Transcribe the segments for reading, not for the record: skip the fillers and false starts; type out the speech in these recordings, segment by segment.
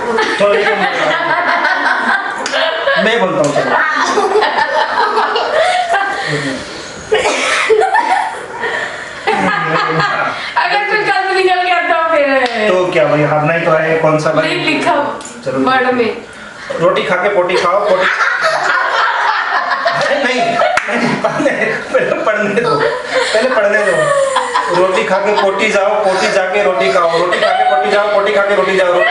चलो ये मैं बोलता हूँ चलो। अगर कुछ गलत निकल गया तो फिर तो क्या भाई, हारना ही तो है, कौन सा भाई। नहीं लिखा चलो वर्ड में। रोटी खा के पोटी खाओ, पोटी नहीं पढ़ने दो, पहले पढ़ने दो। रोटी खा के पोटी जाओ, पोटी जाके रोटी खाओ, रोटी खा के पोटी जाओ, पोटी खा के रोटी जाओ।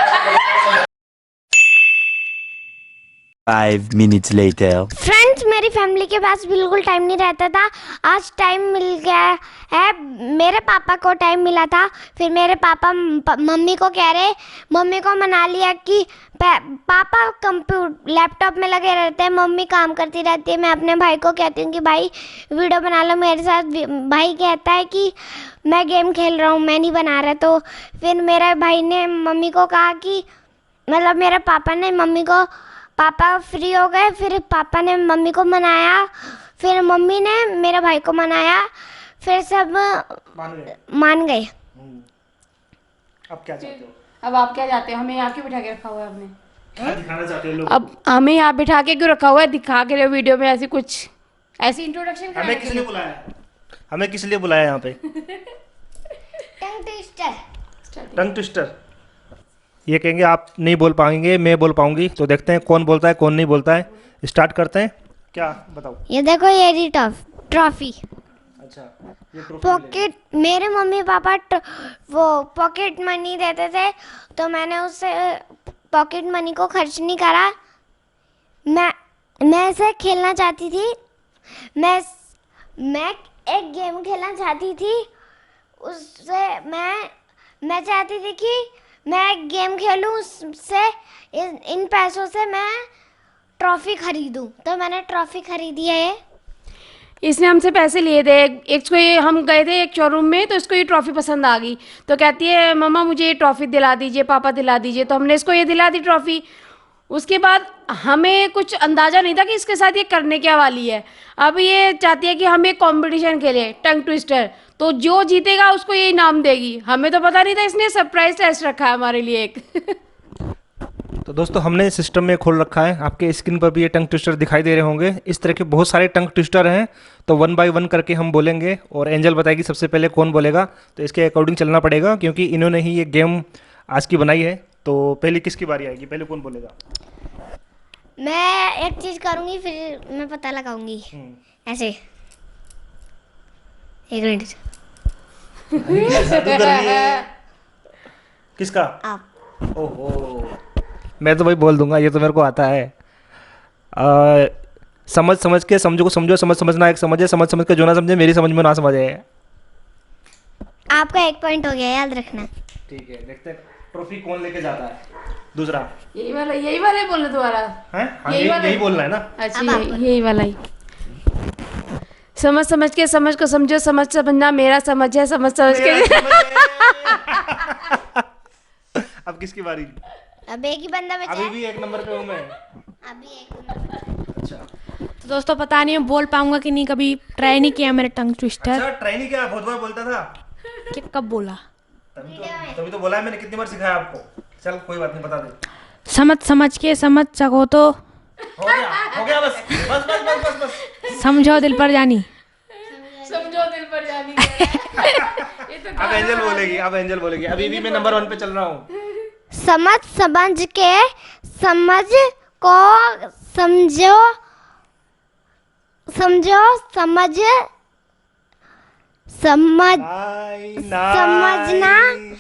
5 minutes later. फ्रेंड्स, मेरी फैमिली के पास बिल्कुल टाइम नहीं रहता था। आज टाइम मिल गया है। मेरे पापा को टाइम मिला था। फिर मेरे पापा मम्मी को कह रहे, मम्मी को मना लिया कि पापा लैपटॉप में लगे रहते हैं, मम्मी काम करती रहती है। मैं अपने भाई को कहती हूँ कि भाई वीडियो बना लो मेरे साथ। भाई कहता है कि मैं गेम खेल रहा हूँ, मैं नहीं बना रहा। तो फिर मेरे भाई ने मम्मी को कहा कि मतलब मेरे पापा ने मम्मी को, पापा फ्री हो गए, फिर पापा ने मम्मी को मनाया, फिर मम्मी ने मेरे भाई को मनाया, फिर सब मान गए। अब क्या चाहते हो? अब आप क्या चाहते हो? हमें यहाँ क्यों बिठा के रखा हुआ है आपने? क्या दिखाना चाहते हो लोग? अब हमें यहाँ बिठा के क्यों रखा हुआ है? दिखा के रहे वीडियो में ऐसी कुछ, ऐसी इंट्रोडक्शन हमें किस लिए बुलाया? हमें किस लिए बुलाया यहाँ पे? Tongue twister. ये कहेंगे आप नहीं बोल पाएंगे, मैं बोल पाऊंगी। तो देखते हैं कौन बोलता है कौन नहीं बोलता है। स्टार्ट करते हैं। क्या बताओ? ये देखो, ये रही ट्रॉफी। अच्छा, ये ट्रॉफी पॉकेट, मेरे मम्मी पापा वो पॉकेट मनी देते थे, तो मैंने उससे पॉकेट मनी को खर्च नहीं करा। मैं इसे खेलना चाहती थी। मैं एक गेम खेलना चाहती थी। उससे मैं चाहती थी कि मैं एक गेम खेलूं, उससे इन पैसों से मैं ट्रॉफी खरीदूं। तो मैंने ट्रॉफी खरीदी है। इसने हमसे पैसे लिए थे। इसको ये, हम गए थे एक शोरूम में, तो इसको ये ट्रॉफी पसंद आ गई। तो कहती है मम्मा मुझे ये ट्रॉफी दिला दीजिए, पापा दिला दीजिए। तो हमने इसको ये दिला दी ट्रॉफी। उसके बाद हमें कुछ अंदाज़ा नहीं था कि इसके साथ ये करने क्या वाली है। अब ये चाहती है कि हम एक कंपटीशन खेलें, टंग ट्विस्टर। तो जो जीतेगा उसको ये इनाम देगी। हमें तो पता नहीं था, इसने सरप्राइज टेस्ट रखा है हमारे लिए एक। तो दोस्तों, हमने सिस्टम में खोल रखा है। आपके स्क्रीन पर भी ये टंग ट्विस्टर दिखाई दे रहे होंगे। इस तरह के बहुत सारे टंग ट्विस्टर हैं। तो 1 बाय 1 करके हम बोलेंगे और एंजल बताएगी सबसे पहले कौन बोलेगा। तो इसके अकॉर्डिंग चलना पड़ेगा, क्योंकि इन्होंने ही ये गेम आज की बनाई है। तो पहले किसकी बारी आएगी? पहले कौन बोलेगा? मैं एक चीज करूंगी, फिर मैं पता लगाऊंगी। ऐसे, एक मिनट। किसका? आप। ओहो, मैं तो भाई बोल दूंगा, ये तो मेरे को आता है। समझ समझ के समझो को समझो, समझ समझना एक समझ है, समझ समझ के जो ना समझे मेरी समझ में ना समझे। आपका 1 पॉइंट हो गया, याद रखना। ठीक है, देखते हैं ट्रॉफी कौन लेके जाता है। दूसरा यही वाला ही बोलना दोबारा है। हाँ, यही यही बोलना है ना। अच्छा, यही वाला ही। समझ समझ के समझ को समझो, समझ समझना मेरा समझ है, समझ समझ के। अब किसकी बारी? अब एक ही बंदा बचा अभी है। भी 1 नंबर पे हूँ मैं। अभी एक नंबर। अच्छा तो दोस्तों पता नहीं मैं बोल पाऊंगा कि नहीं, कभी ट्राई नहीं किया मैंने टंग ट्विस्टर। अच्छा, ट्राई नहीं किया? बहुत बार बोलता था। कि कब बोला? तभी तो बोला है मैंने। कितनी बार सिखाया आपको? चल कोई बात नहीं, बता दे। समझ के समझ सको तो हो गया बस बस बस बस बस बस। समझो दिल पर जानी। समझो दिल पर जानी। अब एंजल बोलेगी, अब एंजल बोलेगी। अभी भी मैं नंबर 1 पे चल रहा हूँ। समझ के समझ को समझो,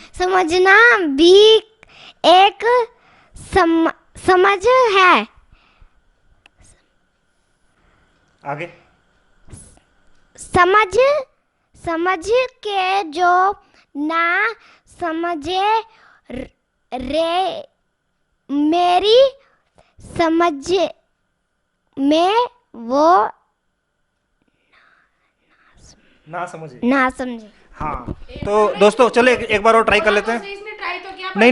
समझना भी एक समझ है। आगे। समझ के जो ना समझे रे मेरी समझ में वो ना समझे। हाँ, तो दोस्तों चलो एक बार और ट्राई कर लेते हैं। इसने ट्राई तो किया, नहीं,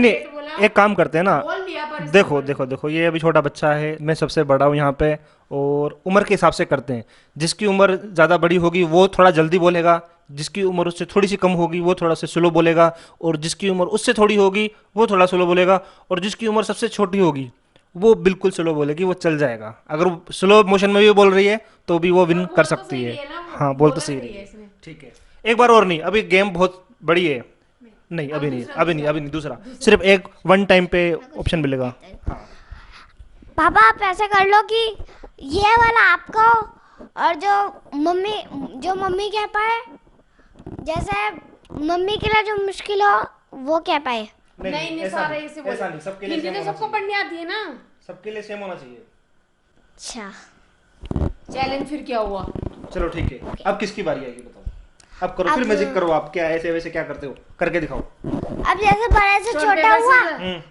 एक काम करते हैं ना। बोल दिया देखो देखो देखो, ये अभी छोटा बच्चा है, मैं सबसे बड़ा हूँ यहाँ पे, और उम्र के हिसाब से करते हैं। जिसकी उम्र ज़्यादा बड़ी होगी वो थोड़ा जल्दी बोलेगा, जिसकी उम्र उससे थोड़ी सी कम होगी वो थोड़ा सा स्लो बोलेगा, और जिसकी उम्र उससे थोड़ी होगी वो थोड़ा स्लो बोलेगा, और जिसकी उम्र सबसे छोटी होगी वो बिल्कुल स्लो बोलेगी, वो चल जाएगा। अगर वो स्लो मोशन में भी बोल रही है तो भी वो विन कर सकती है। हाँ, बोल तो सही रही है। ठीक है, एक बार और नहीं, अभी गेम बहुत बड़ी है। नहीं अभी नहीं, अभी नहीं, अभी नहीं, दूसरा सिर्फ एक वन टाइम पे ऑप्शन मिलेगा। पापा आप ऐसा कर लो कि ये वाला आपको, और जो मम्मी कह पाए, जैसे मम्मी के लिए जो मुश्किल हो वो कह पाए। नहीं सारे ऐसे बोल, ऐसा नहीं, सबके लिए हिंदी सेम तो होना सबको चाहिए। पढ़नी आती है ना। सबके लिए सेम होना चाहिए। अच्छा चैलेंज फिर क्या हुआ? चलो ठीक है, अब किसकी बारी आएगी बताओ। अब करो, फिर मैजिक करो। आप क्या ऐसे वैसे क्या करते हो, करके दिखाओ। अब जैसे बड़े से छोटा हुआ,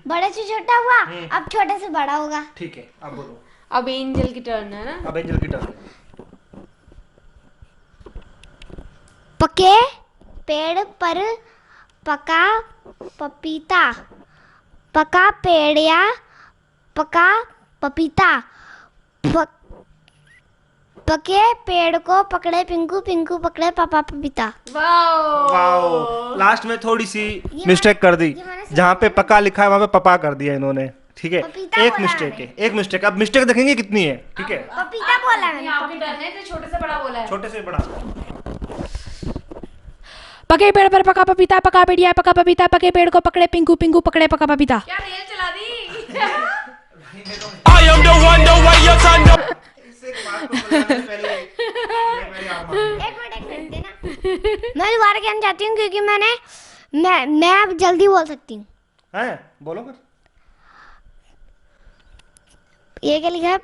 बड़े से छोटा हुआ, अब छोटे से बड़ा होगा। ठीक है, आप बोलो। अब एंजल की टर्न है ना। अब एंजल की टर्न। पके पेड़ पर पका पपीता, पका पेड़ या पका पपीता, पके पेड़ को पकड़े पिंकू, पिंकू पकड़े पापा पपीता। वाओ, लास्ट में थोड़ी सी मिस्टेक कर दी, जहाँ पे पका लिखा है वहाँ पे पपा कर दिया इन्होंने। ठीक है, पपीता एक बोला मिस्टेक है, एक मिस्टेक। अब मिस्टेक देखेंगे कितनी है। ठीक है, पपीता बोला मैंने। आपकी टर्न है, तो छोटे से बड़ा बोला है। छोटे से बड़ा। पके पेड़ पर पका पपीता, पका पेड़िया पका पपीता, पके पेड़ को पकड़े पिंकू, पिंकू पकड़े पका पपीता। क्या रेल चला दी? एक मिनट देना। मैं दोबारा कहना चाहती हूँ क्योंकि मैं अब जल्दी बोल सकती हूँ। हैं, बोलो फिर। ये क्या लिखा है?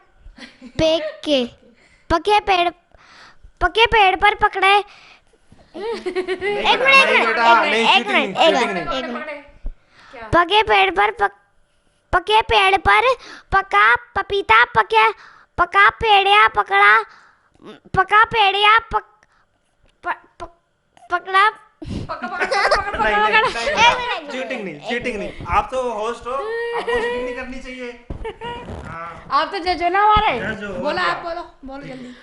पके पेड़ पर पकड़े। एक मिनट। पके पेड़ पर पका पपीता, पका पेड़िया पकड़ा, पका पेड़िया पकड़ा। चीटिंग नहीं, चीटिंग नहीं। आप तो होस्ट हो, आपको चीटिंग नहीं करनी चाहिए। हाँ, आप तो जज हो ना हमारे। जज हो, बोला क्या? आप बोलो जल्दी।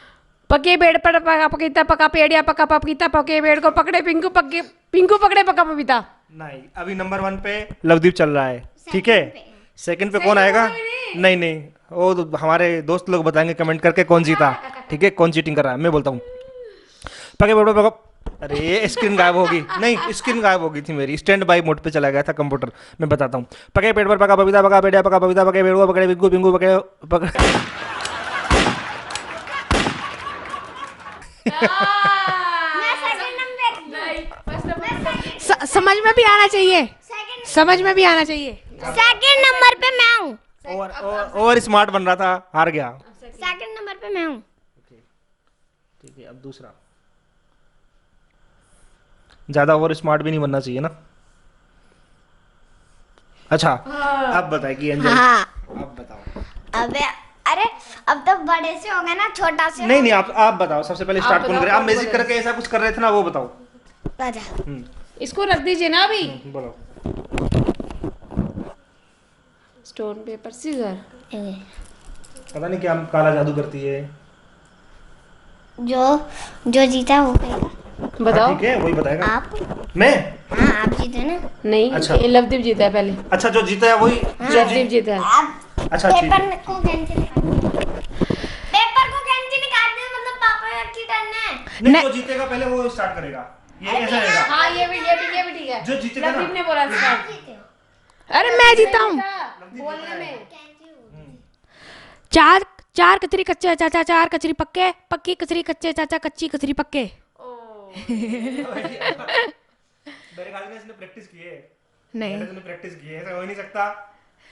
पके पेड़ पर पका पपीता, पका पेड़िया पका पपीता, पके पेड़ को पकड़े पिंकू, पिंकू पकड़े पका पपीता। नहीं, अभी नंबर 1 पे लवदीप चल रहा है। ठीक है, सेकंड पे कौन आएगा? नहीं नहीं, वो तो हमारे दोस्त लोग बताएंगे कमेंट करके कौन जीता। ठीक है, कौन चीटिंग कर रहा है, मैं बोलता हूँ। पके पेड़ पर पका। अरे स्क्रीन गायब होगी। नहीं, स्क्रीन गायब होगी थी मेरी, स्टैंड बाई मोड पे चला गया था कंप्यूटर। मैं बताता हूँ। पके पेड़ पर पका पपीता, पका पेड़िया पका पपीता, पके पेड़ को पकड़े पिंकू, पिंकू पकड़े समझ में भी आना चाहिए, समझ में भी आना चाहिए। सेकंड नंबर पे मैं हूँ। ओवर स्मार्ट बन रहा था, हार गया। सेकंड नंबर पे मैं हूँ। ठीक है, अब दूसरा। ज्यादा ओवर स्मार्ट भी नहीं बनना चाहिए ना। अच्छा, अब बताएगी एंजल। हाँ। अब बताओ। अबे अरे अब तो बड़े से हो गए ना, छोटा से नहीं नहीं, आप बताओ सबसे पहले स्टार्ट कौन करे। आप मैजिक करके ऐसा कुछ कर रहे थे ना, वो बताओ। आजा। इसको रख दीजिए ना अभी। बोलो। Stone paper scissor. पता नहीं क्या काला जादू करती है। जो जीता वो कहेगा। बताओ। ठीक है, वही बताएगा। आप? मैं? हाँ आप जीते ना। नहीं, अच्छा। लवदीप जीता है पहले। अच्छा, जो जीता है वही। लवदीप जीता है। आप अच्छा, ठीक पेपर है। को कैंची निकाल दो, मतलब पापा की टर्न है। नहीं, जो जीतेगा पहले वो स्टार्ट करेगा। ये ऐसा रहेगा। हाँ, ये भी ठीक है। जो जीतेगा ना। लवदीप ने बोला स्टार्ट। जीते हो। अरे मैं जीता हूँ। बोलने में। चार कचरी कच्चे चाचा, चार कचरी पक्के, पक्की कचरी कच्चे चाचा, कच्ची कचरी पक्के। मेरे ख्याल में इसने प्रैक्टिस की है। नहीं, इसने प्रैक्टिस की है, ऐसा हो ही नहीं सकता।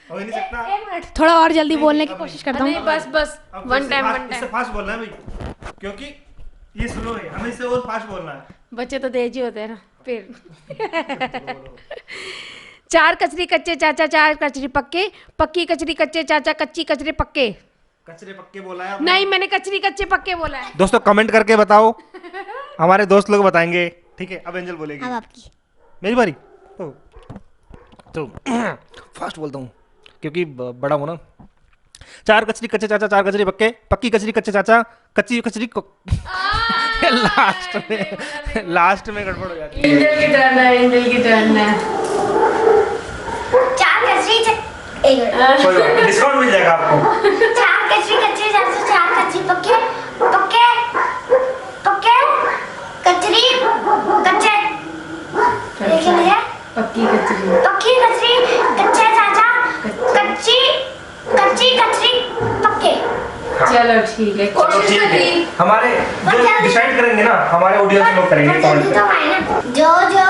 हो ही नहीं सकता। एक मिनट, थोड़ा और जल्दी बोलने की कोशिश करता नहीं, हूँ। बस अब वन इससे टाइम फास्ट- वन इससे टाइम। फास्ट बोलना है भाई, क्योंकि ये स्लो है, हमें इससे और फास्ट बोलना है। बच्चे तो तेज ही होते हैं ना फिर। चार कचरी कच्चे चाचा, चार कचरी पक्के, पक्की कचरी कच्चे चाचा, कच्ची कचरी पक्के। कचरे पक्के बोला है आपने। नहीं, मैंने कचरी कच्चे पक्के बोला है। दोस्तों कमेंट करके बताओ, हमारे दोस्त लोग बताएंगे। ठीक है, अब एंजल बोलेगी। अब आपकी। मेरी बारी। तो फास्ट बोलता हूँ क्योंकि बड़ा हूँ ना। चार कचरी कच्चे चाचा, चार कचरी पक्के, पक्की कचरी कच्चे चाचा, कच्ची कचरी लास्ट में गड़बड़ हो जाती है। एंजल की टर्न है, एंजल की टर्न है। चार कचरी एक मिनट। कोई बात नहीं, डिस्काउंट मिल जाएगा आपको। चार कचरी कच्चे चाचा, चार कचरी पक्के पक्के पक्के कचरी कच्चे। देखिए मुझे पक्की कचरी। पक्की कचरी कच्चे चाचा, कच्ची कच्ची कचरी पक्के। चलो ठीक है, चलो कोशिश ठीक तो है, की। हमारे जो डिसाइड करेंगे ना, हमारे ऑडियंस लोग करेंगे पर कमेंट जल्दी पे। तो आए ना। जो जो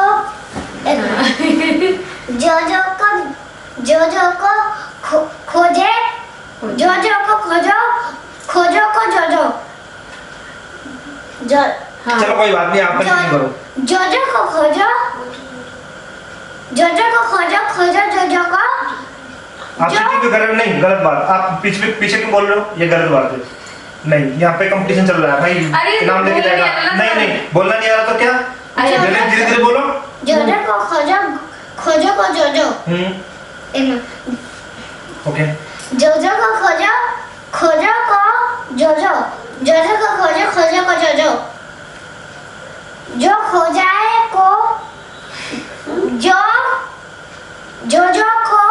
जो जो को खोजे, जो जो को खोजो, खोजो को जो जो जो हाँ। चलो कोई बात नहीं, आप कंटिन्यू करो। जो जो को खोजो, जो जो को खोजो, खोजो जो जो को। आप चीटिंग क्यों कर रहे हो? नहीं, गलत बात। आप पीछे क्यों बोल रहे हो? ये गलत बात है। नहीं, यहाँ पे कंपटीशन चल रहा है भाई, अरे इनाम लेके बोल जाएगा। नहीं आ रहा नहीं था। नहीं, बोलना नहीं आ रहा तो क्या? अरे धीरे धीरे बोलो। जो जो को खोजो, खोजो को जो जो। ओके। जो जो को खोजो, खोजो को जो जो। जो जो को खोजो, खोजो को जो जो। जो खोजाए को जो जो को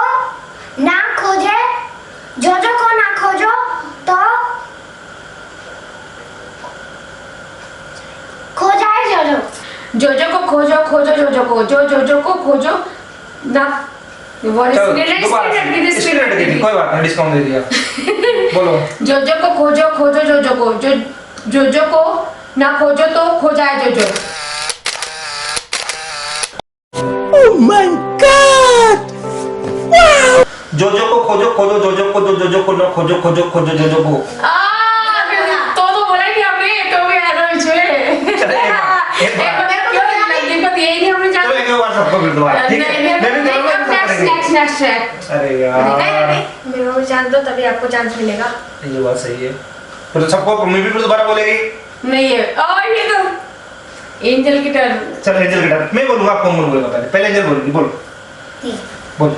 ना खोजे, जो को ना खोजो तो खोजाए जो को खोजो, खोजो जो को, जो को खोजो ना। What is चलो, it? दोबारा से। स्क्रीन हट गई थी, कोई बात नहीं, डिस्काउंट दे दिया। बोलो। जो को खोजो, खोजो जो को, जो को ना खोजो तो खोजाए जो। जो को खोजो, खोजो जो को, जो को ना खोजो, खोजो जो को। तो बोला नहीं आपने, तो भी ऐसा छे। चलो, एक बार। क्यों दिक्कत यही नहीं हमने चलो एक बार सबको फिर दोबारा, ठीक है? मैं भी करूँगा, सब करेंगे। नेक्स्ट अरे यार, मेरे को चांस दो तभी आपको चांस मिलेगा। ये बात सही है। तो सबको मम्मी भी दोबारा बोलेगी। नहीं है। ये तो एंजल की टर्न। चलो एंजल की टर्न। मैं बोलूंगा, आप कौन बोलेगा? पहले एंजल बोलेगी। बोलो बोल।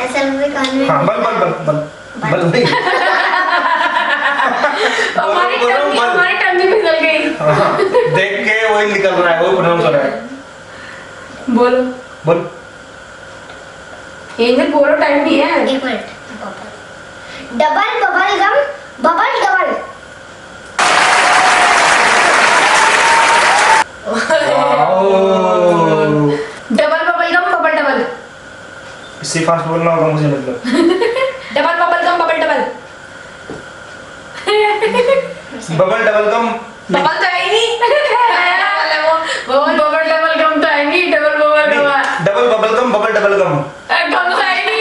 ऐसा मुझे कान में हाँ, बल बल बल बल बल नहीं। हमारी बोलो, टंग बल। हमारी टंग फिसल गई। हाँ, देख के वही निकल रहा है, वही प्रोनाउंस हो रहा है। बोलो बोल। एंजल, बोलो, टाइम नहीं है। एक minute. Double bubble gum, bubble double. Double bubble gum, bubble double. इससे फास्ट बोलना होगा मुझे, मतलब। Double bubble gum, bubble double. Bubble double gum. Bubble तो है ही नहीं। वो बबल डबल गम तो है नहीं, double bubble gum. Double bubble gum, bubble double gum. Gum तो है नहीं।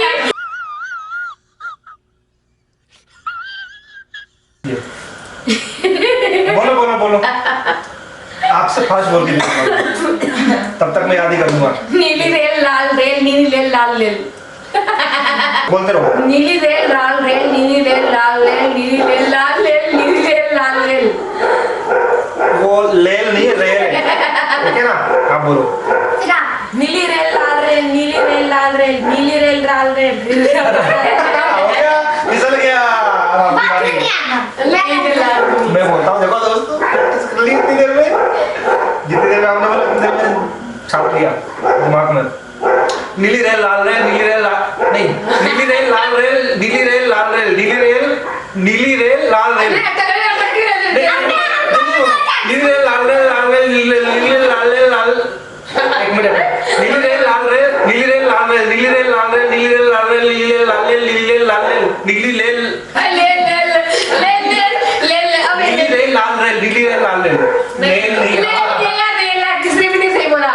बोलो बोलो बोलो। आपसे फास्ट बोल के देखूंगा, तब तक मैं याद ही करूंगा। नीली रेल लाल रेल, नीली रेल लाल रेल। बोलते रहो। नीली रेल लाल रेल, नीली रेल लाल रेल, नीली रेल लाल रेल, नीली रेल लाल रेल। वो लेल नहीं है, रेल है। ठीक है ना? आप बोलो। फिर आप नीली रेल लाल रेल, नीली रेल लाल रेल, नीली रेल लाल रेल। हो गया, फिसल गया। अब आपकी बारी है। नीली रेल लाल रेल। मैं बोलता हूँ, देखो दोस्तों, प्रैक्टिस कर ली इतनी देर में। जितनी देर में आपने बोला, उतनी देर में छाप लिया दिमाग में। नीली रेल लाल रेल, नीली रेल लाल नहीं, नीली रेल लाल रेल, नीली रेल लाल रेल, नीली रेल लाल रेल। नहीं, नीली रेल लाल रेल, लाल रेल, नीली रेल लाल रेल, लाल। एक मिनट। नीली रेल लाल रेल, नीली रेल लाल रेल, नीली रेल लाल रेल, नीली रेल लाल रेल, नीली रेल लाल रेल, नीली रेल लाल रेल, नीली रेल। नीली रेल लाल रेल, नीली रेल लाल रेल। रेल नहीं है। किसने भी नहीं सही बोला,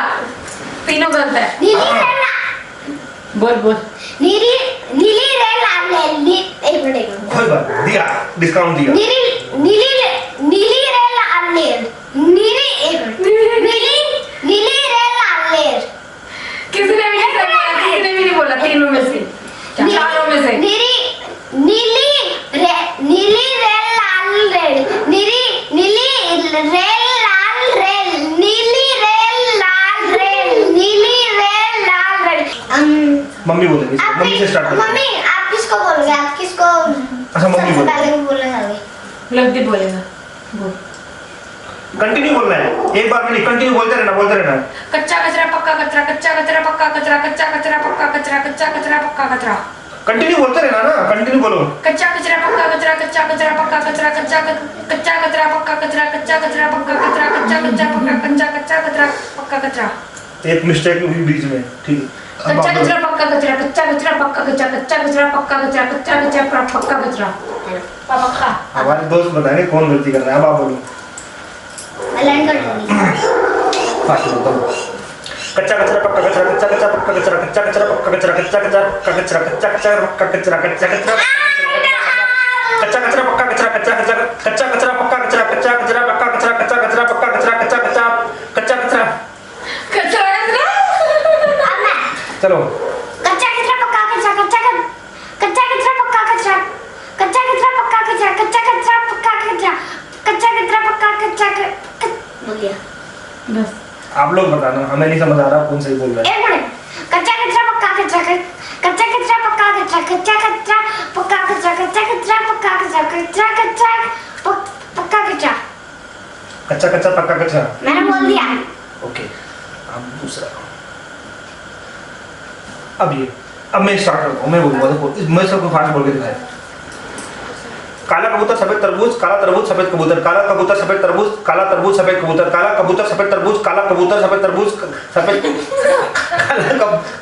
तीनों गलत है। नीली रेल बोल बोल। नीली नीली रेल लाल रेल। एक मिनट। कोई बात नहीं, दिया, डिस्काउंट दिया। नीली नीली नीली रेल लाल रेल, नीली एक मिनट। नीली रेल लाल रेल। किसी ने भी नहीं सही बोला, किसी ने भी नहीं बोला, तीनों में से, चारों में से। नीली रेल लाल रेल, नीली रेल लाल रेल, नीली रेल लाल रेल, नीली रेल लाल रेल। मम्मी बोलेगी, मम्मी से स्टार्ट करो। मम्मी नहीं, आप किसको बोलोगे? आप किसको अच्छा, मम्मी सबसे बोलो। पहले बोलने लगे? लवदीप बोलेगा। बोल। कंटिन्यू बोलना है, एक बार में नहीं, कंटिन्यू बोलते रहना। कच्चा कचरा पक्का कचरा, कच्चा कचरा पक्का कचरा, कच्चा कचरा पक्का कचरा, कच्चा कचरा पक्का कचरा। कंटिन्यू बोलते रहना ना, कंटिन्यू बोलो। कच्चा कचरा पक्का कचरा, कच्चा कचरा पक्का कचरा, कच्चा कचरा पक्का कचरा, कच्चा कचरा पक्का कचरा, कच्चा कचरा पक्का कचरा। एक मिस्टेक हुई बीच में, ठीक है। अब कच्चा आप बोलो। कचरा पक्का कचरा, कच्चा कचरा पक्का कचरा, कच्चा कचरा पक्का कचरा, कच्चा कचरा पक्का कचरा। पक्का। हमारे दोस्त बताएंगे कौन गलती कर रहा है। अब आप बोलो। लर्न कर दूंगी। फास्ट बोलो। कच्चा कचरा पक्का कचरा, कच्चा कचरा पक्का कचरा, कच्चा कचरा पक्का कचरा, कच्चा कचरा पक्का कचरा, कच्चा कचरा पक्का कचरा, कच्चा कचरा कच्चा कचरा पक्का कचरा, कच्चा कचरा पक्का कचरा, कच्चा कचरा पक्का कचरा, कच्चा कचरा पक्का कचरा, कच्चा कचरा कच्चा कचरा। अब मैं चलो। कच्चा कचरा पक्का कचरा, कच्चा कचरा पक्का कचरा, कच्चा कचरा पक्का कचरा, कच्चा कचरा पक्का कचरा, कच्चा कचरा पक्का कचरा। बोल दिया। बस। आप लोग बताना, हमें नहीं समझ आ रहा कौन सही बोल रहा है। एक मिनट। कच्चा कचरा पक्का कचरा, कच्चा कचरा पक्का कचरा, कच्चा कचरा पक्का कचरा, कच्चा कचरा पक्का कचरा, कच्चा कचरा पक्का कचरा। कच्चा कच्चा पक्का कचरा। मैंने बोल दिया। ओके, अब दूसरा। अब मैं स्टार्ट करता हूँ, मैं बोलूँगा, देखो मैं सबको फास्ट बोल के दिखाया। काला कबूतर सफेद तरबूज, काला तरबूज सफेद कबूतर, काला कबूतर सफेद तरबूज, काला तरबूज सफेद कबूतर, काला कबूतर सफेद तरबूज, काला कबूतर सफेद तरबूज, सफेद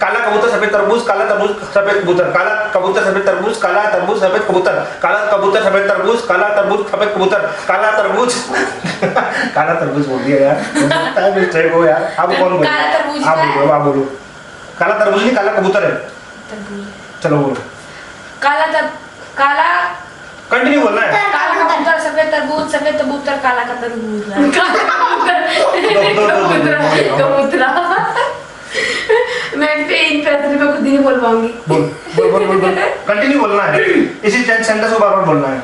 काला कबूतर सफेद तरबूज, काला तरबूज सफेद कबूतर, काला कबूतर सफेद तरबूज, काला तरबूज सफेद कबूतर, काला कबूतर सफेद तरबूज, काला तरबूज सफेद कबूतर, काला तरबूज काला तरबूज बोल दिया यार, मिस्टेक हो यार। अब कौन बोले? काला तरबूज आप है। बोलो, आप बोलो। काला तरबूज नहीं, काला कबूतर है। चलो बोलो, काला कंटिन्यू बोलना है। काला कबूतर सफेद तरबूज, सफेद कबूतर काला का तरबूज। कबूतरा। मैं पे इन पैसे पे खुद ही नहीं बोल पाऊंगी। बोल कंटिन्यू बोलना है, इसी सेंटेंस को बार-बार बोलना है।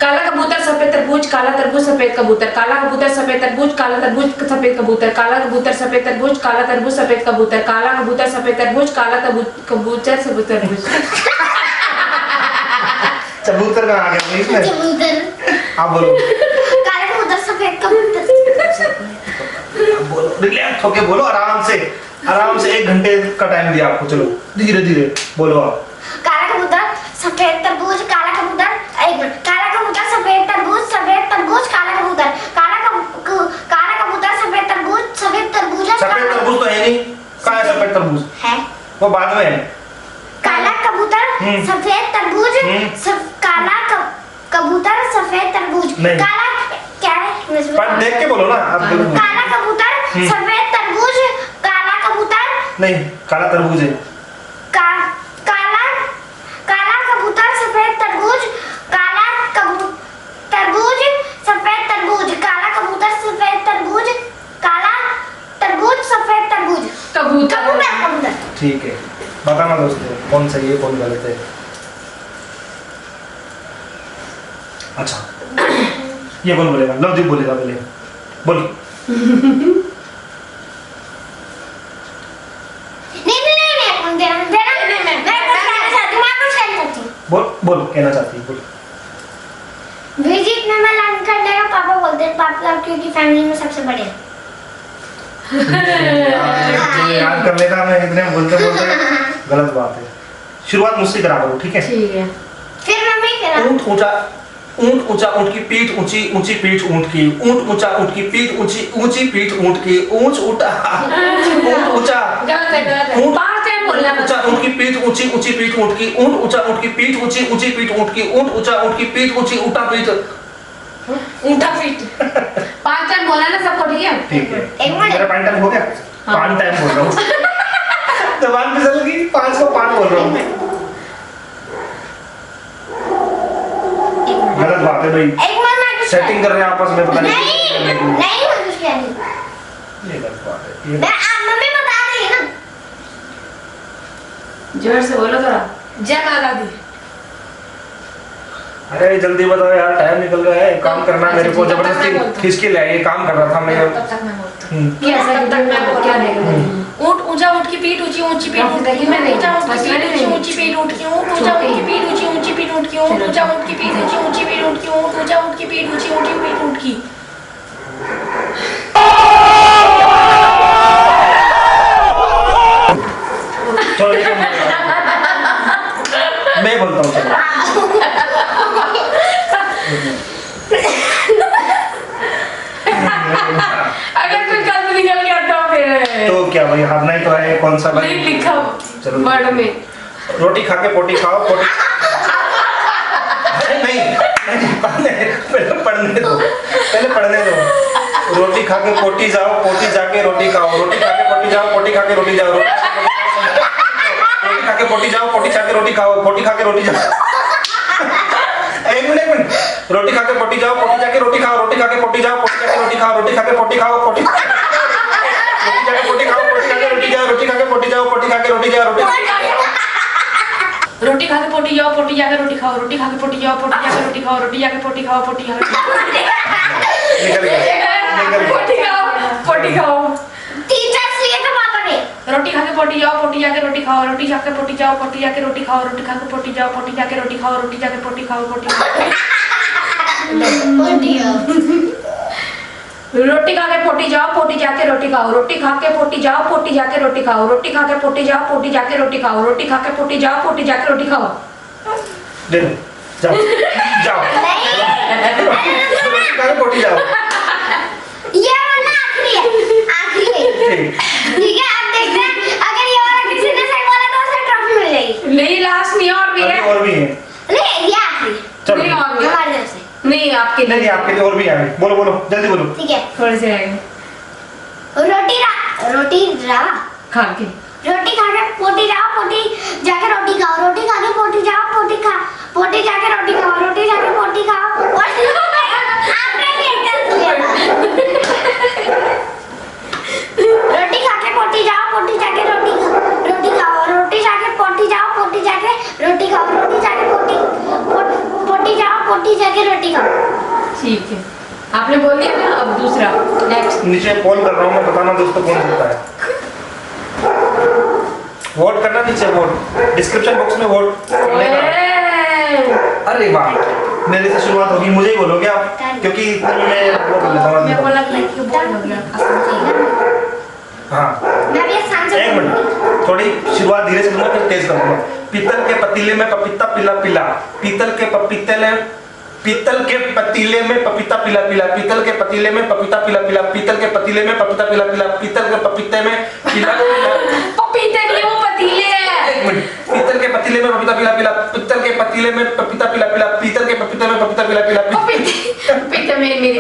काला कबूतर सफेद तरबूज, काला तरबूज सफेद कबूतर, काला कबूतर सफेद तरबूज, काला तरबूज सफेद कबूतर, काला कबूतर सफेद तरबूज, काला तरबूज सफेद कबूतर, काला कबूतर सफेद तरबूज, काला कबूतर सफेद तरबूज। कबूतर कहाँ आ गया इसमें? कबूतर। आप बोलो। काला कबूतर सफेद कबूतर। बोलो, रिलैक्स होके बोलो, आराम से 1 घंटे का टाइम दिया आपको। चलो धीरे धीरे बोलो आप। काला कबूतर सफेद तरबूज, काला कबूतर, एक मिनट। काला कबूतर सफेद तरबूज, सफेद तरबूज, काला कबूतर, काला कबूतर सफेद तरबूज, सफेद तरबूज। सफेद तरबूज तो है नहीं, कहाँ है सफेद तरबूज? है। वो बाद में है। काला कबूतर सफेद तरबूज, काला कबूतर सफेद तरबूज, नहीं। काला क्या है? पर देख के बोलो ना आप। काला कबूतर सफेद तरबूज, काला कबूतर नहीं, काला तरबूज है। काला कबूतर सफेद तरबूज, काला तरबूज सफेद तरबूज, काला कबूतर सफेद तरबूज, काला तरबूज सफेद तरबूज। कबूतर। ठीक है, बताना दोस्तों कौन सही है कौन गलत है। अच्छा, ये कौन बोलेगा? लवदीप बोलेगा पहले, बोल। बोल कहना चाहती है, बोल। विजिट में मैं लर्न करने का पापा बोलते हैं, पापा क्योंकि फैमिली में सबसे बड़े हैं। याद कर लेना, मैं इतने बोलते गलत बात है। शुरुआत मुझसे करा करो, ठीक है? ठीक है। फिर मम्मी करा। ऊंट ऊंचा ऊंट की पीठ ऊंची, ऊंची पीठ ऊंट की। ऊंट ऊंचा ऊंट की पीठ ऊंची, ऊंची पीठ ऊंट की। ऊंट ऊंचा ऊंट ऊंचा गलत है। ऊंट 5 टाइम बोलना ऊंचा ऊंट की पीठ ऊंची, ऊंची पीठ ऊंट की। ऊंट ऊंचा ऊंट की पीठ ऊंची, ऊंची पीठ ऊंट की। ऊंट ऊंचा ऊंट की पीठ ऊंची, ऊंटा पीठ। ऊंटा पीठ। 5 टाइम बोलना ना सबको, ठीक है? ठीक है, एक मिनट। मेरा 5 टाइम हो गया। 5 टाइम बोल रहा हूँ। जबान फिसल गई, 5 को 5 बोल रहा हूँ। गलत बात है भाई, एक मिनट सेटिंग कर रहे हैं आपस में, पता नहीं नहीं मैं कुछ कह रही। ये गलत बात है। मैं मम्मी बता रही है ना। जोर से बोलो थोड़ा। जय माता दी। अरे जल्दी बताओ यार, टाइम निकल रहा है, काम करना है मेरे को। जबरदस्ती खींच के लाए, ये काम कर रहा था मैं। तब तक मैं बोलता हम्म। हूँ। क्या तब तक मैं क्या देख रही हूँ? ऊँट ऊंचा ऊँट की पीठ ऊंची ऊंची पीठ ऊँट की ऊँट ऊंचा ऊँट की पीठ ऊंची ऊंची पीठ ऊँट की ऊँट ऊंचा ऊँट की पीठ ऊंची ऊंची पीठ ऊँट की ऊँट ऊंचा ऊँट की पीठ ऊंची ऊंची पीठ ऊँट की ऊँट ऊंचा ऊँट की पीठ ऊंची ऊंची पीठ ऊँट की। चलो ये मैं बोलता हूँ चलो। अगर कोई गलत निकल गया तो फिर तो क्या भाई हारना ही तो है, कौन सा भाई। नहीं लिखा चलो वर्ड में। रोटी खा के पोटी खाओ पोटी अरे नहीं पहले पढ़ने दो, पहले पढ़ने दो। रोटी खा के पोटी जाओ पोटी जाके रोटी खाओ, रोटी खा के पोटी जाओ पोटी खा के रोटी जाओ, रोटी खा के पोटी जाओ पोटी खा के रोटी खाओ, पोटी खा के रोटी जाओ। एक मिनट रोटी खा के पोटी जाओ पोटी जाके रोटी खाओ, रोटी खा के पोटी जाओ पोटी जाके रोटी खाओ, रोटी खा के पोटी खाओ पोटी जाके पोटी खाओ, पोटी खा के रोटी जाओ, रोटी खा के पोटी जाओ पोटी खा के रोटी जाओ, रोटी रोटी खा के पोटी जाओ पोटी जाके रोटी खाओ, रोटी खा के पोटी जाओ पोटी जाके रोटी खाओ, रोटी जाके पोटी खाओ पोटी जाके निकल गया पोटी खाओ पोटी खाओ। टीचर्स लिए तो पापा ने रोटी खा के पोटी जाओ पोटी जाके रोटी खाओ, रोटी खा के पोटी जाओ पोटी जाके रोटी खाओ, रोटी खा के पोटी जाओ पोटी जाके रोटी खाओ, रोटी जाके पोटी खाओ पोटी रोटी खा के पोटी जाओ पोटी जाके रोटी खाओ, रोटी खा के पोटी जाओ पोटी जाके रोटी खाओ, रोटी खा के पोटी जाओ पोटी जाके रोटी खाओ, रोटी खा के पोटी जाओ पोटी जाके रोटी खाओ। ले लो जाओ जाओ रोटी खा के पोटी जाओ। ये वाला आखिरी है ठीक है। आप देखते हैं अगर ये वाला किसी ने सही बोला तो उसे ट्रॉफी मिल जाएगी। नहीं लास्ट नहीं और भी है। और भी है नहीं ये आखिरी चलो नहीं और भी है। हमारी तरफ से नहीं आपके नहीं लिए आपके लिए और भी आगे बोलो बोलो जल्दी बोलो। ठीक है। थोड़े से रहेंगे रोटी रवा खा के। रोटी खा के पोटी जाओ पोटी जाके रोटी खाओ, रोटी खा के पोटी जाओ पोटी जाके रोटी खाओ, रोटी जाके पोटी खाओ। आपने भी इंटरेस्ट लिया। रोटी खा के पोटी जाओ पोटी जाके रोटी खाओ, रोटी जाके पोटी जाओ पोटी जाके रोटी खाओ, रोटी जाके पोटी जाओ पोटी जाके रोटी खाओ। ठीक है आपने बोल दिया ना। अब दूसरा नेक्स्ट। नीचे कॉल कर रहा हूँ मैं, बताना दोस्तों कौन जीता है। वोट करना नीचे वोट डिस्क्रिप्शन बॉक्स में वोट करने का। अरे वाह मेरे से शुरुआत होगी, मुझे ही बोलोगे आप क्योंकि मैं वो कर लेता हूँ। मैं बोला कि बोल हो गया। हाँ मैं भी आसान से एक मिनट थोड़ी शुरुआत धीरे से करूंगा फिर तेज करूंगा। पीतल के पतीले में पपीता पिला पिला, पीतल के पतीले में पपीता पिला पिला, पीतल के पतीले में पपीता पिला पिला, पीतल के पतीले में पपीता पिला पिला, पीतल के पपीते में पिला पिला। पपीते के लिए वो पतीले है। एक मिनट पीतल के पतीले में पपीता पिला पिला, पीतल के पतीले में पपीता पिला पिला, पीतल के पपीते में पपीता पिला पिला। पपीते मेरी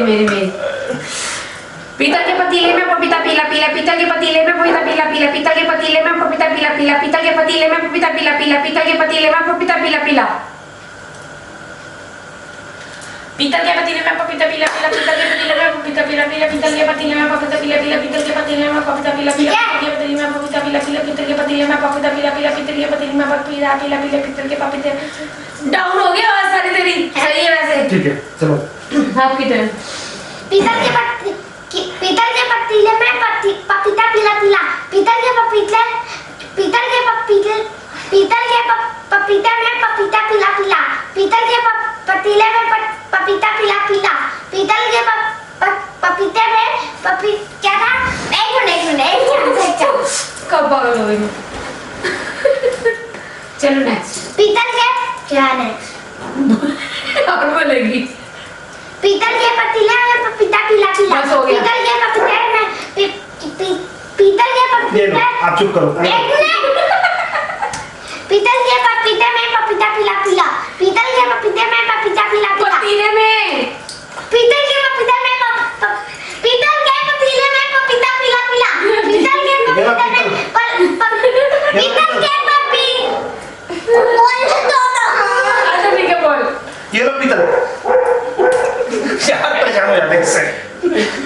पीतल के पतीले में पपीता पीला पीला, पीतल के पतीले में पपीता पीला पीला, पीतल के पतीले में पपीता पीला पीला, पीतल के पतीले में पपीता पीला पीला, पीतल के पतीले में पपीता पीला पीला, पीतल के पतीले में पपीता पीला पीला, पीतल के पतीले में पपीता पीला पीला, पीतल के पतीले में पपीता पीला पीला, पीतल के पतीले में पपीता पीला पीला, पीतल के पतीले में पपीता पीला पीला, पीतल के पतीले में पपीता पीला पीला, पीतल के पतीले में पपीता पीला पीला, पीतल के पपीते। डाउन हो गया आवाज सारी तेरी। सही है वैसे। ठीक है चलो आपकी टर्न। पीतल के पतीले में पपीता पिला पिला, पीतल के पपीते में पपीता पिला पिला, पीतल के पतीले में पपीता पिला पिला, पीतल के पपीते में क्या था? एक मिनट कब पागल हो गई मैं। चलो नेक्स्ट। पीतल के क्या नेक्स्ट? और बोलेगी। पीतल के पतीले में पपीता पिला पिला, बस हो गया। पीतल के पपीते में पीतल के ये पपीते लो आप चुप करो। एक मिनट। पीतल के पपीते में पपीता पिला पिला, पीतल के पपीते में पपीता पिला पिला, पतीले में पीतल के पपीते में पीतल के पतीले में पपीता पिला पिला, पीतल के पपीते में पीतल के अच्छा ठीक है बोल। ये लो पीतल यार परेशान हो जाते हैं इससे।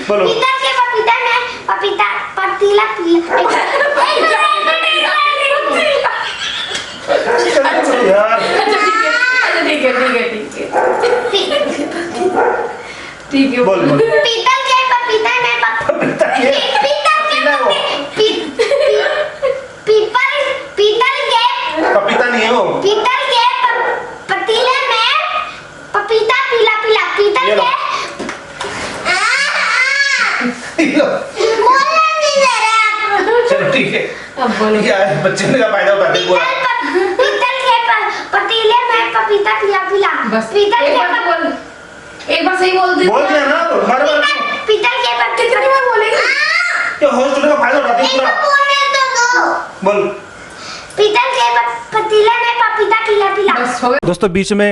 बोलो पीतल के पपीते में पपीता पतीला पिला। यार अच्छा ठीक है ठीक है बोल बोल पीतल के पपीते में पपीता ये पीतल के पीला है वो। पीतल बच्चे का फायदा उठाते हैं पूरा। पीतल के पतीले में पपीता पिला बस पीतल एक के बार तो बोल, एक बार सही बोल दे। बोल दिया ना हर बार पीतल के कितनी बार बोलेगी? ये होस्ट का फायदा उठाते हैं पूरा। बोल। पीतल के पतीले में पपीता पिला बस हो गया। दोस्तों बीच में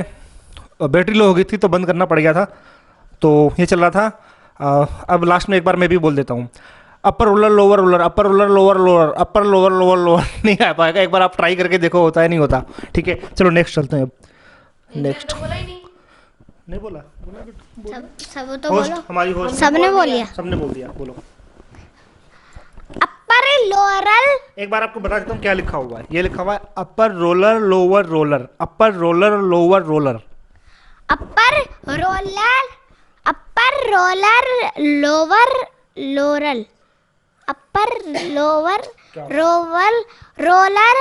बैटरी लो हो गई थी तो बंद करना पड़ गया था, तो ये चल रहा था। अब लास्ट में एक बार मैं भी बोल देता हूँ, अपर roller lower roller, upper roller lower lower, upper lower lower lower. नहीं आ पाएगा, एक बार आप ट्राई करके देखो होता है नहीं होता। ठीक है चलो नेक्स्ट चलते हैं। अब नेक्स्ट बोला ही नहीं। नहीं बोला सब तो होस्ट, बोलो। हमारी होस्ट सबने बोल लिया। सबने बोल दिया। बोलो अपर लोअरल एक बार आपको बता देता हूँ क्या लिखा हुआ है। ये लिखा हुआ है upper roller lower roller, upper roller lower roller. Upper roller lower loral, upper lower rowel roller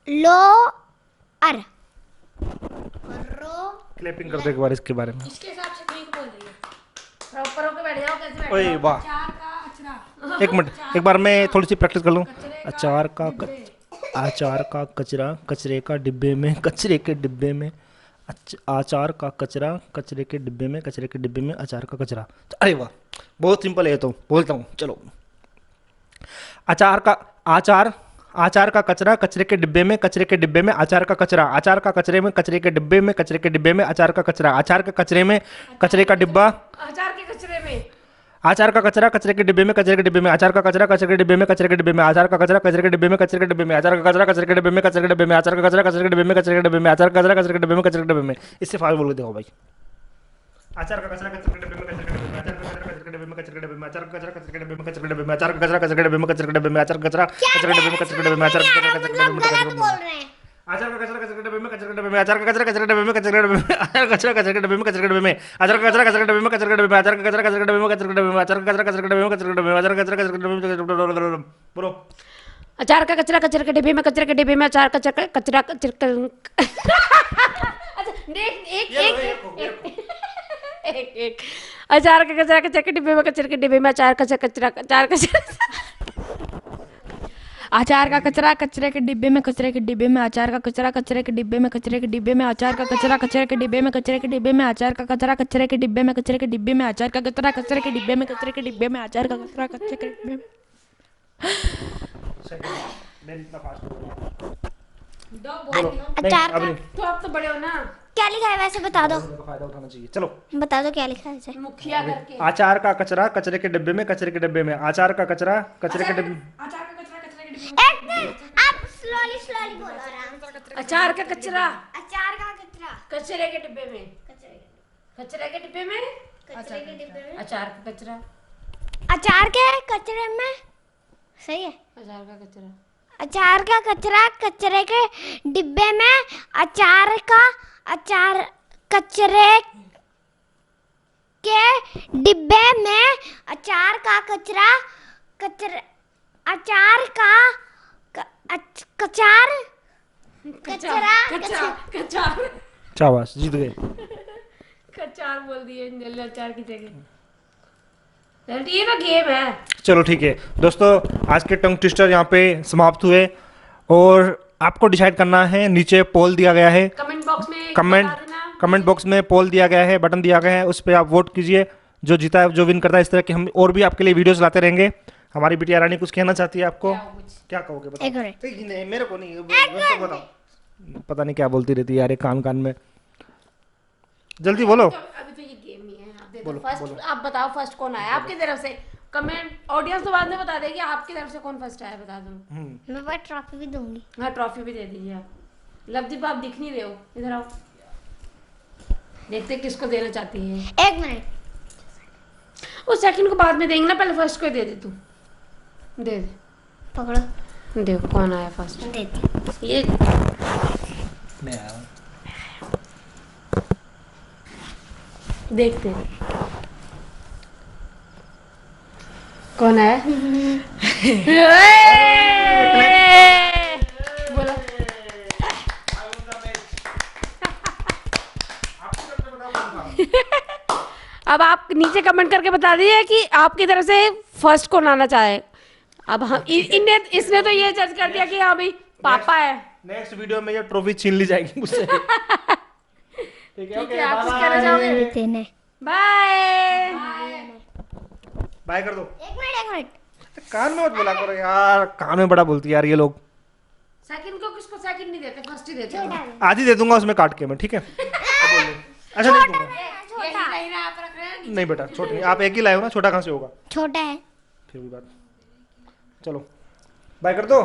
lower row. Clapping कर दो एक बार इसके बारे में। इसके हिसाब से ठीक बोल रही है। प्रॉपर होके बैठ जाओ, कैसे बैठ ओए वाह, एक मिनट, एक बार मैं थोड़ी सी प्रैक्टिस कर लूँ। अचार का कचरा कचरे का डिब्बे में, कचरे के डिब्बे में आचार का कचरा, कचरे के डिब्बे में, कचरे के डिब्बे में अचार का कचरा। अरे वाह बहुत सिंपल है। तो बोलता हूँ चलो, आचार का कचरा, कचरे के डिब्बे में, कचरे के डिब्बे में अचार का कचरा, अचार का कचरे में, कचरे के डिब्बे में, कचरे के डिब्बे में अचार का कचरा, अचार के कचरे में कचरे का डिब्बा, अचार के कचरे में आचार का कचरा, कचरे के डिब्बे में, कचरे के डिब्बे में अचार का कचरा, कचरे के डिब्बे में, कचरे के डिब्बे में अचार का कचरा, कचरे के डिब्बे में, कचरे के डिब्बे में अचार का कचरा, कचरे के डिब्बे में, कचरे के डिब्बे में अचार का कचरा, कचरे के डिब्बे में, कचरे के डिब्बे में अचार का कचरा, कचरे के डिब्बे में, कचरे के डिब्बे में। इससे फास्ट बोल के देखो भाई। आचार का कचरा कचरे के डिब्बे में, कचरे के डिब्बे में, अचार का कचरा कचरे के डिब्बे में, कचरे के डिब्बे में, अचार का कचरा कचरे के डिब्बे में, कचरे के डिब्बे में, अचार का कचरा कचरे के डिब्बे में, कचरे के डिब्बे में, अचार का कचरा कचरे के डिब्बे में, कचरे के डिब्बे में, अचार का कचरा कचरे के डिब्बे में, कचरे के डिब्बे में, बोल रहे हैं। आचार का कचरा कचरे के डिब्बे में, कचरे के डिब्बे में, अचार का कचरा कचरे के डिब्बे में, कचरे के डिब्बे में, अचार का कचरा कचरे के डिब्बे में, कचरे के डिब्बे में, अचार का कचरा कचरे के डिब्बे में, कचरे के डिब्बे में, अचार का कचरा कचरे के डिब्बे में, कचरे के डिब्बे में, अचार का कचरा कचरे के डिब्बे में, कचरे के डिब्बे में, अचार का कचरा कचरे के डिब्बे में, कचरे के डिब्बे में। बोलो अचार का कचरा कचरे के डिब्बे में, कचरे के डिब्बे में अचार का कचरा एक अचार का कचरा कचरे के डिब्बे में, कचरे के डिब्बे में अचार का कचरा अचार का कचरा कचरे के डिब्बे में, कचरे के डिब्बे में अचार का कचरा, कचरे के डिब्बे में, कचरे के डिब्बे में अचार का कचरा, कचरे के डिब्बे में, कचरे के डिब्बे में अचार का कचरा, कचरे के डिब्बे में, कचरे के डिब्बे में अचार का कचरा, कचरे के डिब्बे में, कचरे के डिब्बे में अचार का कचरा, कचरे के डिब्बे में। अचार का तो आप तो बड़े हो ना, क्या लिखा है वैसे बता दो, फायदा उठाना चाहिए। चलो बता दो क्या लिखा है वैसे। मुखिया करके आचार का कचरा कचरे के डिब्बे में, कचरे के डिब्बे में अचार का कचरा, कचरे के डिब्बे। अचार का कचरा कचरे के डिब्बे एक मिनट आप स्लोली स्लोली बोलो आराम से। अचार का कचरा अचार का कचरा कचरे के डिब्बे में, कचरे के डिब्बे में कचरे के डिब्बे में, अचार का कचरा, अचार के कचरे में, सही है। अचार का कचरा, अचार का कचरा कचरे के डिब्बे में, अचार कचरे के डिब्बे में अचार का कचरा, अचार का कचार कचरा कचार शाबाश जीत गए। कचार बोल दिए जल्दी अचार की जगह। ये तो गेम है। चलो ठीक है दोस्तों, आज के टंग ट्विस्टर यहाँ पे समाप्त हुए और आपको डिसाइड करना है। नीचे पोल दिया गया है, कमेंट बॉक्स में कमेंट बॉक्स में पोल दिया गया है, बटन दिया गया है, उस पर आप वोट कीजिए। जो जीता है, जो विन करता है, इस तरह के हम और भी आपके लिए वीडियोस लाते रहेंगे। हमारी बिटिया रानी कुछ कहना चाहती है आपको, क्या कहोगे बताओ? एक मिनट। नहीं, मेरे को नहीं, बताओ। पता नहीं क्या बोलती रहती है यार, कान कान में। जल्दी बोलो। अभी तो ये गेम ही है। आप दे दो फर्स्ट, आप बताओ फर्स्ट कौन आया आपकी तरफ से। कमेंट ऑडियंस तो बाद में बता देगी आपकी तरफ से कौन फर्स्ट आया, बता दो। मैं ट्रॉफी भी दूंगी। हाँ ट्रॉफी भी दे दीजिए आप। लवदीप आप दिख नहीं रहे हो, इधर आओ, देखते किसको देना चाहती है। एक मिनट, उस सेकंड को बाद में देंगे ना, पहले फर्स्ट को दे दे। तू दे दे, पकड़ो, देखो कौन आया फर्स्ट। देती ये देखते हैं कौन है। बोलो अब आप नीचे कमेंट करके बता दीजिए कि आपकी तरफ से फर्स्ट कौन आना चाहे। अब हम इनने इसने तो ये जज कर दिया कि हाँ भाई पापा है। नेक्स्ट वीडियो में ये ट्रॉफी छीन ली जाएगी मुझसे। ठीक है, ओके, आप कुछ कहना चाहोगे? देने बाय। बाय कर दो। एक मिनट कान में मत बोला करो यार, कान में बड़ा बोलती है यार ये लोग। सेकंड को किसको सेकंड नहीं देते, फर्स्ट ही देते हैं। आधी दे दूंगा उसमें काट के मैं, ठीक है? अच्छा दे दूंगा। नहीं बेटा छोटा नहीं, आप एक ही लाए हो ना, छोटा कहाँ से होगा? छोटा है। फिर भी बात, चलो बाय कर दो।